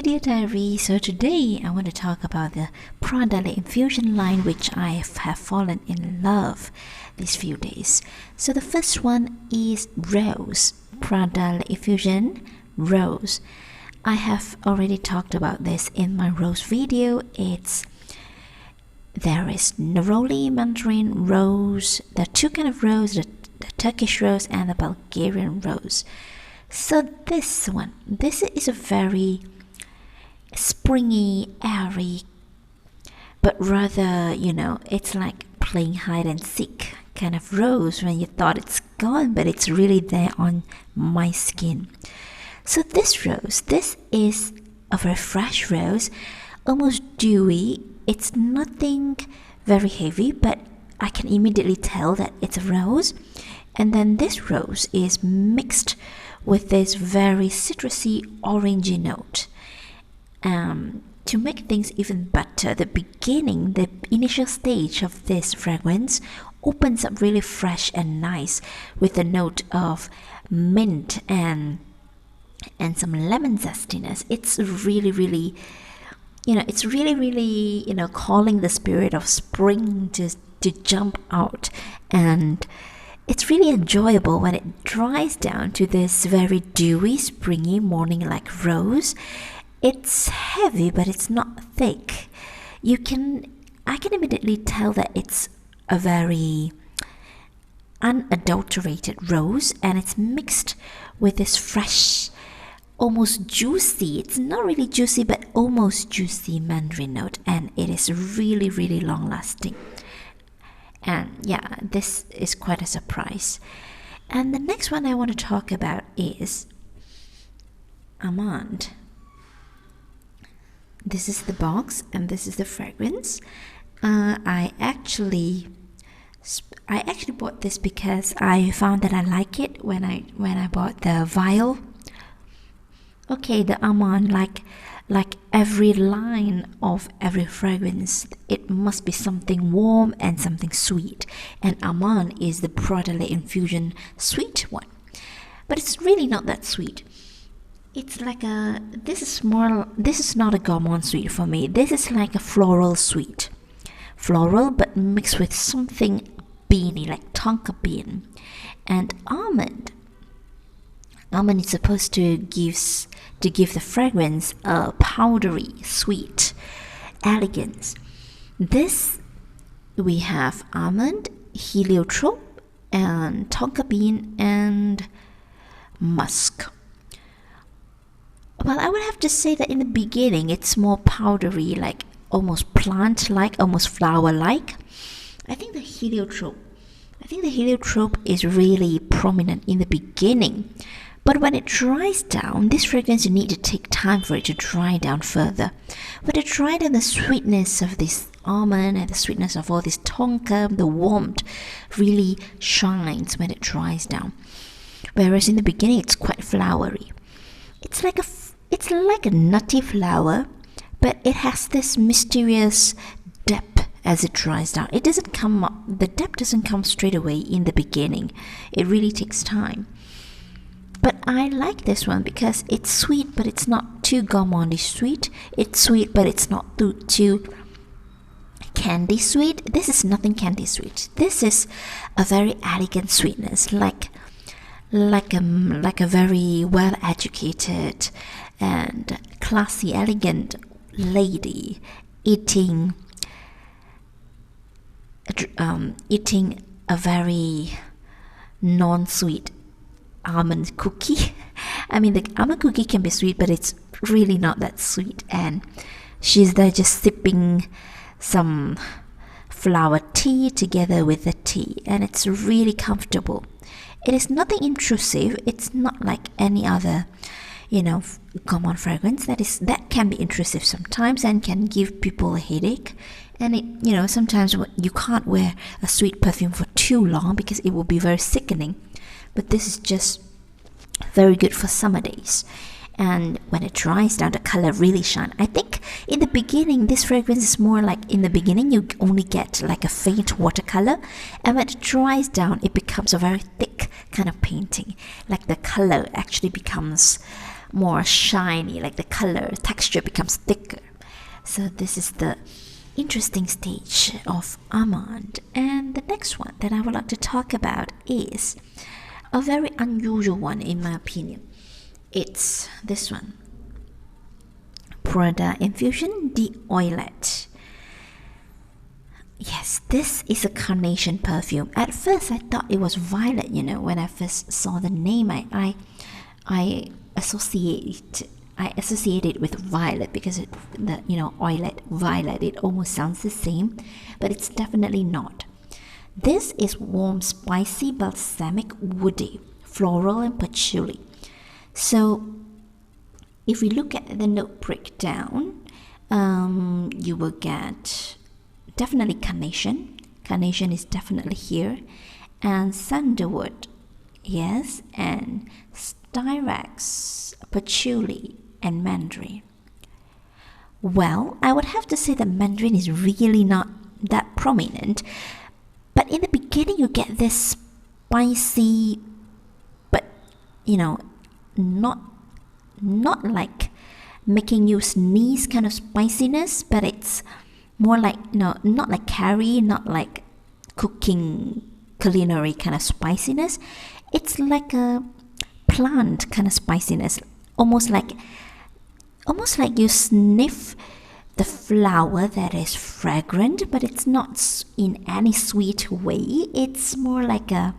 Dear Diary, so today I want to talk about the Prada Infusion line which I have fallen in love these few days. So the first one is Rose, Prada Infusion Rose. I have already talked about this in my rose video. There is Neroli, Mandarin rose, the two kind of rose, the Turkish rose and the Bulgarian rose. So this is a very springy, airy, but rather, it's like playing hide and seek kind of rose when you thought it's gone, but it's really there on my skin. So this is a very fresh rose, almost dewy. It's nothing very heavy, but I can immediately tell that it's a rose. And then this rose is mixed with this very citrusy orangey note. To make things even better, the initial stage of this fragrance opens up really fresh and nice with a note of mint and some lemon zestiness. It's really calling the spirit of spring to jump out, and it's really enjoyable when it dries down to this very dewy, springy morning-like rose. It's heavy, but it's not thick. I can immediately tell that it's a very unadulterated rose, and it's mixed with this fresh, almost juicy, it's not really juicy, but almost juicy mandarin note, and it is really long lasting. And yeah, this is quite a surprise. And the next one I want to talk about is Amande. This is the box and this is the fragrance. I actually bought this because I found that I like it when I bought the vial. Okay, the Amande, like every line of every fragrance, it must be something warm and something sweet. And Amande is the Prada Infusion sweet one, but it's really not that sweet. It's like this is not a gourmand sweet for me. This is like a floral sweet. Floral, but mixed with something beany, like tonka bean. And almond is supposed to give the fragrance a powdery, sweet elegance. This, we have almond, heliotrope, and tonka bean, and musk. Well, I would have to say that in the beginning it's more powdery, like almost plant-like, almost flower-like. I think the heliotrope is really prominent in the beginning. But when it dries down, this fragrance, you need to take time for it to dry down further. But it dried down, the sweetness of this almond and the sweetness of all this tonka, the warmth really shines when it dries down. Whereas in the beginning, it's quite flowery. It's like a nutty flower, but it has this mysterious depth as it dries down. It doesn't come up, the depth doesn't come straight away in the beginning. It really takes time. But I like this one because it's sweet, but it's not too gourmandish sweet. It's sweet, but it's not too candy sweet. This is nothing candy sweet. This is a very elegant sweetness, like a very well-educated and classy, elegant lady eating a very non-sweet almond cookie. I mean, the almond cookie can be sweet, but it's really not that sweet. And she's there just sipping some flower tea together with the tea, and it's really comfortable. It is nothing intrusive. It's not like any other, common fragrance that can be intrusive sometimes and can give people a headache. And it, sometimes you can't wear a sweet perfume for too long because it will be very sickening. But this is just very good for summer days. And when it dries down, the color really shines. I think in the beginning, this fragrance is more like, in the beginning, you only get like a faint watercolor. And when it dries down, it becomes a very thick kind of painting. Like the color actually becomes more shiny, like the color texture becomes thicker. So this is the interesting stage of Amande. And the next one that I would like to talk about is a very unusual one in my opinion. It's this one, Prada Infusion de Oillet. Yes, this is a carnation perfume. At first I thought it was violet, when I first saw the name. I associate it with violet because Oillet, violet, it almost sounds the same, but it's definitely not. This is warm, spicy, balsamic, woody, floral, and patchouli. So if we look at the note breakdown, you will get definitely carnation. Carnation is definitely here, and sandalwood, yes, and styrax, patchouli, and mandarin. Well, I would have to say that mandarin is really not that prominent, but in the beginning you get this spicy, but not like making you sneeze kind of spiciness, but it's more like not like curry, not like cooking culinary kind of spiciness. It's like a plant kind of spiciness, almost like you sniff the flower that is fragrant, but it's not in any sweet way. It's more like a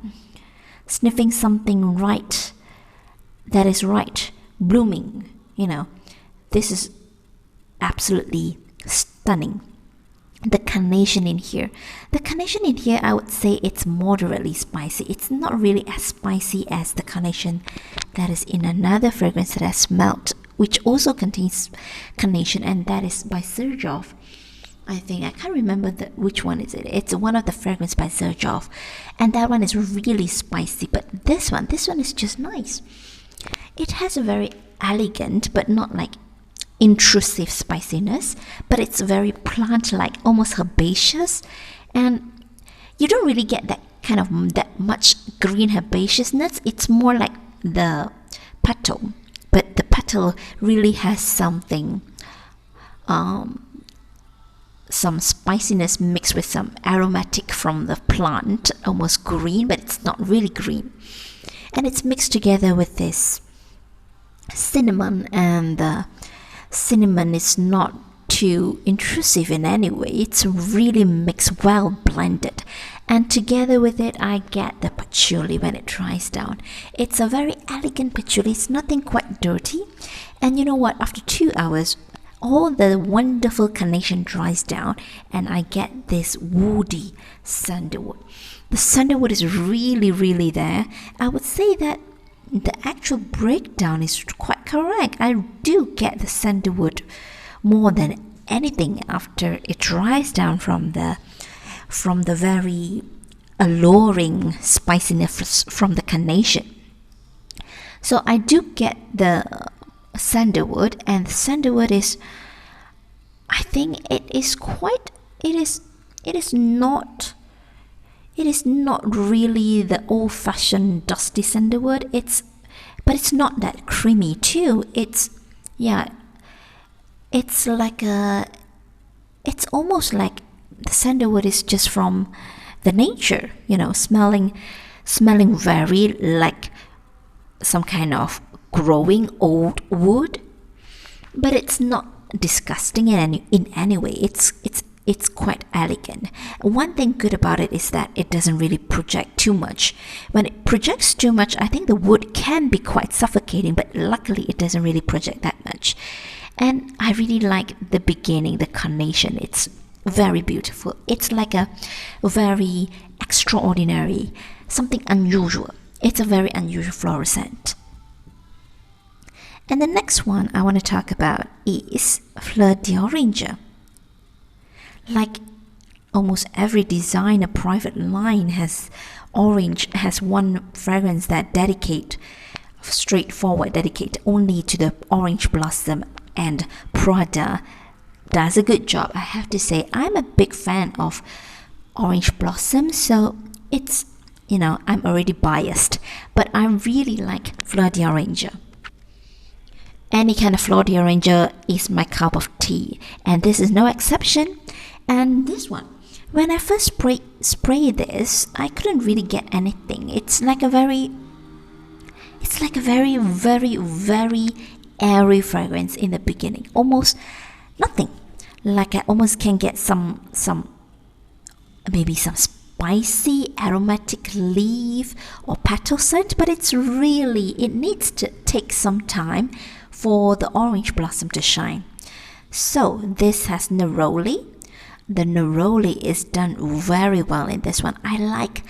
sniffing something that is blooming. This is absolutely stunning. The carnation in here, I would say it's moderately spicy. It's not really as spicy as the carnation that is in another fragrance that I smelled, which also contains carnation, and that is by Xerjoff. I think I can't remember which one is it. It's one of the fragrance by Xerjoff, and that one is really spicy. But this one is just nice. It has a very elegant but not like intrusive spiciness, but it's very plant-like, almost herbaceous, and you don't really get that much green herbaceousness. It's more like the petal, but the petal really has something, some spiciness mixed with some aromatic from the plant, almost green, but it's not really green, and it's mixed together with this cinnamon, and the cinnamon is not too intrusive in any way. It's really mixed, well blended, and together with it I get the patchouli when it dries down. It's a very elegant patchouli. It's nothing quite dirty, and you know what, after 2 hours all the wonderful carnation dries down and I get this woody sandalwood. The sandalwood is really there. I would say that the actual breakdown is quite correct. I do get the sandalwood more than anything after it dries down from the very alluring spiciness from the carnation. So I do get the sandalwood, and the sandalwood is, I think it is not really the old-fashioned dusty sandalwood. But it's not that creamy too. It's almost like the sandalwood is just from the nature, smelling very like some kind of growing old wood, but it's not disgusting in any way. It's quite elegant. One thing good about it is that it doesn't really project too much. When it projects too much, I think the wood can be quite suffocating, but luckily it doesn't really project that much. And I really like the beginning, the carnation. It's very beautiful. It's like a very extraordinary, something unusual. It's a very unusual floral scent. And the next one I want to talk about is Fleur d'Oranger. Like almost every designer private line has one fragrance that dedicate only to the orange blossom, and Prada does a good job. I have to say, I'm a big fan of orange blossom, so it's, I'm already biased, but I really like Fleur d'Oranger. Any kind of Fleur d'oranger is my cup of tea, and this is no exception. And this one, when I first spray this, I couldn't really get anything. It's like a very very airy fragrance in the beginning, almost nothing. Like I almost can get some maybe some spicy aromatic leaf or petal scent, but it needs to take some time for the orange blossom to shine. So this has neroli. The neroli is done very well in this one. I like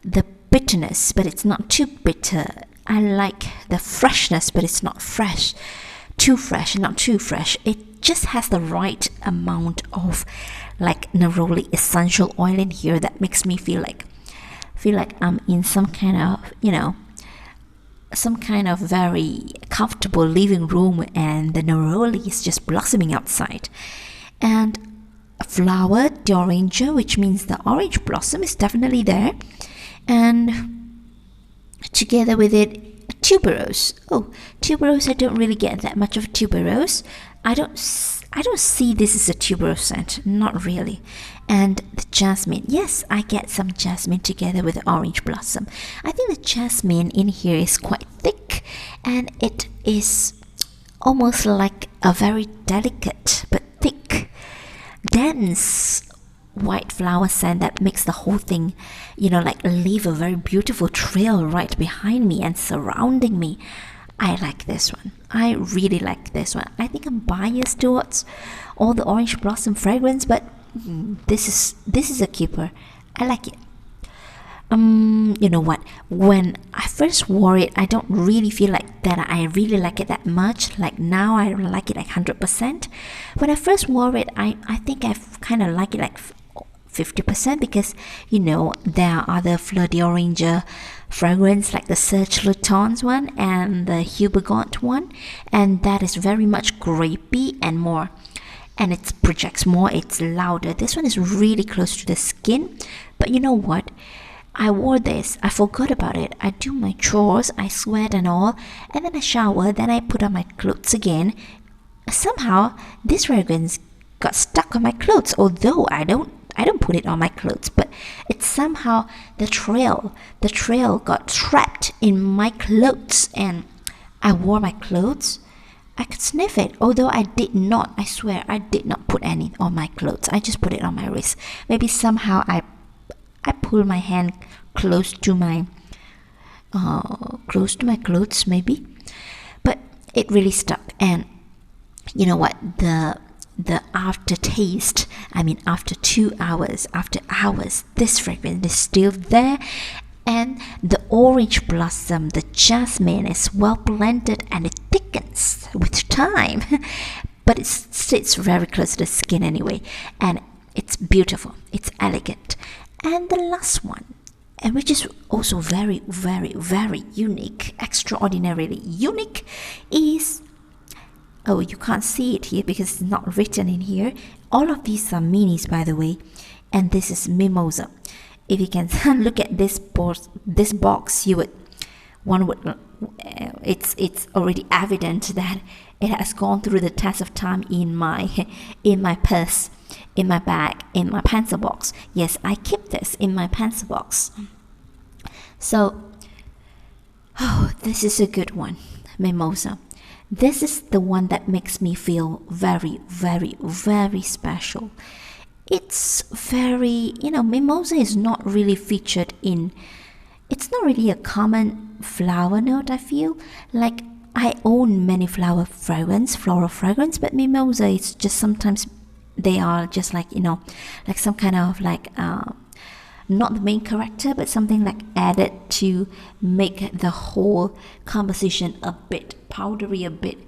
the bitterness, but it's not too bitter. I like the freshness, but it's not too fresh, not too fresh. It just has the right amount of like neroli essential oil in here that makes me feel like I'm in some kind of, some kind of very comfortable living room, and the neroli is just blossoming outside. And flower dorangeur, which means the orange blossom, is definitely there, and together with it, tuberose. Tuberose, I don't really get that much of tuberose. I don't see this as a tuberose scent, not really. And the jasmine, yes, I get some jasmine together with the orange blossom. I think the jasmine in here is quite thick, and it is almost like a very delicate but thick, dense white flower scent that makes the whole thing, like leave a very beautiful trail right behind me and surrounding me. I like this one. I really like this one. I think I'm biased towards all the orange blossom fragrance, but this is a keeper. I like it. You know what? When I first wore it, I don't really feel like that I really like it that much. Like now, I like it like 100%. When I first wore it, I think I kind of like it like 50%, because there are other Fleur d'oranger fragrance like the Serge Lutens one and the Hubergant one, and that is very much grapey and more, and it projects more, it's louder. This one is really close to the skin, but you know what? I wore this, I forgot about it. I do my chores, I sweat and all, and then I shower, then I put on my clothes again. Somehow this fragrance got stuck on my clothes, although I don't put it on my clothes, but it's somehow the trail got trapped in my clothes, and I wore my clothes. I could sniff it, although I swear I did not put any on my clothes. I just put it on my wrist. Maybe somehow I pulled my hand close to my clothes maybe, but it really stuck. And you know what, the aftertaste, after 2 hours, after hours, this fragrance is still there, and the orange blossom, the jasmine is well blended, and it thickens with time but it sits very close to the skin anyway, and it's beautiful, it's elegant. And the last one, and which is also very, very, very unique, extraordinarily unique, is, oh, you can't see it here because it's not written in here. All of these are minis, by the way, and this is Mimosa. If you can look at this box, it's already evident that it has gone through the test of time in my purse, in my bag, in my pencil box. Yes, I keep this in my pencil box. So, this is a good one, Mimosa. This is the one that makes me feel very, very, very special. It's very, Mimosa is not really featured in, it's not really a common flower note, I feel. Like, I own many floral fragrance, but Mimosa is just sometimes, they are just like, like some kind of like, not the main character, but something like added to make the whole composition a bit powdery, a bit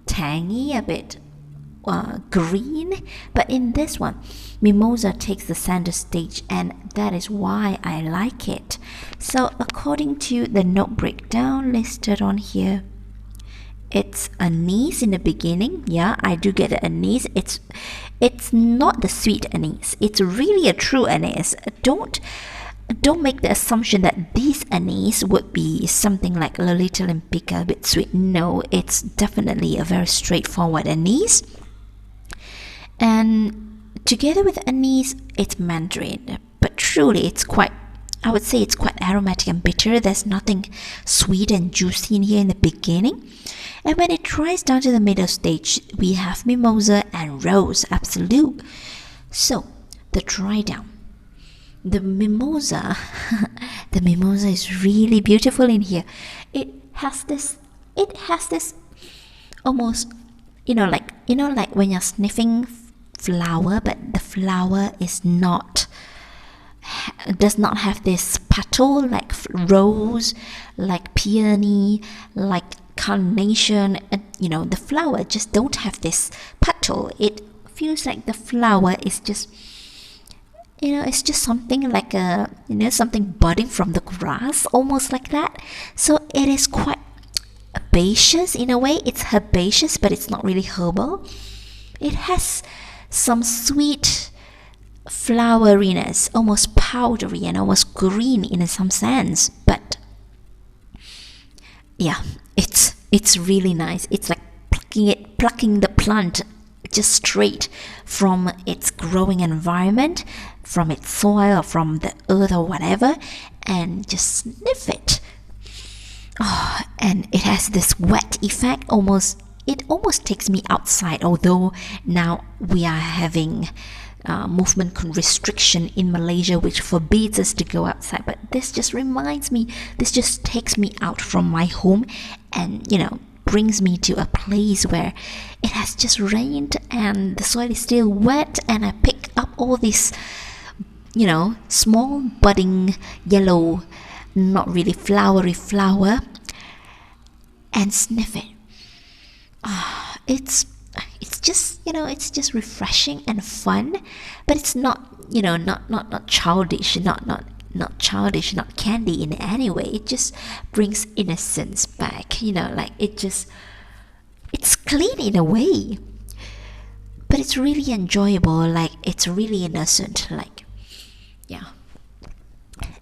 tangy, a bit green. But in this one, Mimosa takes the center stage, and that is why I like it. So according to the note breakdown listed on here, it's anise in the beginning. Yeah, I do get the anise. It's not the sweet anise. It's really a true anise. don't make the assumption that this anise would be something like a little and picker, a bit sweet. No, it's definitely a very straightforward anise. And together with anise, it's mandarin. But truly, I would say it's quite aromatic and bitter. There's nothing sweet and juicy in here in the beginning. And when it dries down to the middle stage, we have mimosa and rose, absolute. So, the dry down. The mimosa, the mimosa is really beautiful in here. It has this almost, like when you're sniffing flower, but the flower does not have this petal like rose, like peony, like carnation. The flower just don't have this petal. It feels like the flower is just, it's just something like something budding from the grass, almost like that. So it is quite herbaceous in a way. It's herbaceous, but it's not really herbal. It has some sweet floweriness, almost powdery and almost green in some sense. But yeah, it's really nice. It's like plucking the plant just straight from its growing environment, from its soil, or from the earth or whatever, and just sniff it. Oh, and it has this wet effect. It almost takes me outside, although now we are having movement restriction in Malaysia, which forbids us to go outside. But this just takes me out from my home and brings me to a place where it has just rained and the soil is still wet, and I pick up all these small budding yellow, not really flowery flower, and sniff it. It's just refreshing and fun, but it's not not childish, not childish, not candy in any way. It just brings innocence back. It's clean in a way, but it's really enjoyable. Like, it's really innocent. Yeah.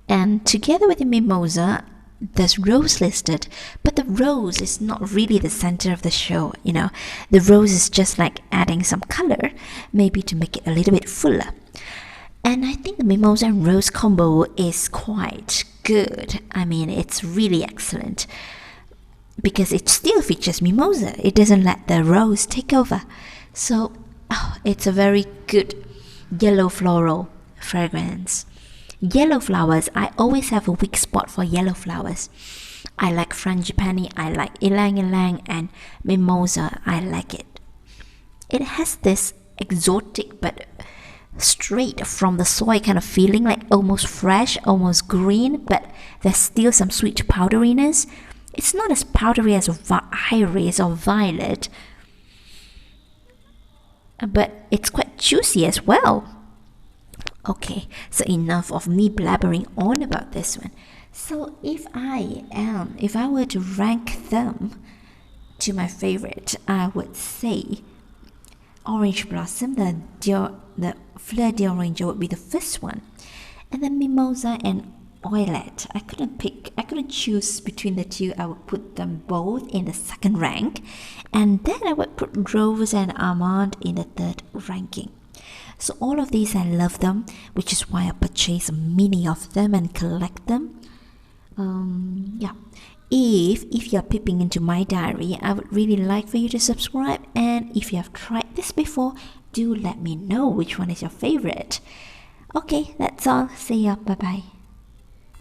And together with the mimosa, there's rose listed, but the rose is not really the center of the show. The rose is just like adding some color, maybe to make it a little bit fuller. And I think the mimosa and rose combo is quite good. I mean, it's really excellent because it still features mimosa. It doesn't let the rose take over. So it's a very good yellow floral fragrance. Yellow flowers, I always have a weak spot for yellow flowers. I like frangipani, I like ylang ylang, and mimosa, I like it. It has this exotic but straight from the soil kind of feeling, like almost fresh, almost green, but there's still some sweet powderiness. It's not as powdery as iris or violet, but it's quite juicy as well. Okay, so enough of me blabbering on about this one. So if I were to rank them to my favorite, I would say Orange Blossom, the Fleur d'Oranger would be the first one, and then Mimosa and Oillet. I couldn't choose between the two. I would put them both in the second rank, and then I would put Rose and Amande in the third ranking. So all of these, I love them, which is why I purchase many of them and collect them. Yeah. If you're peeping into my diary, I would really like for you to subscribe, and if you have tried this before, do let me know which one is your favorite. Okay, that's all. See ya. Bye bye.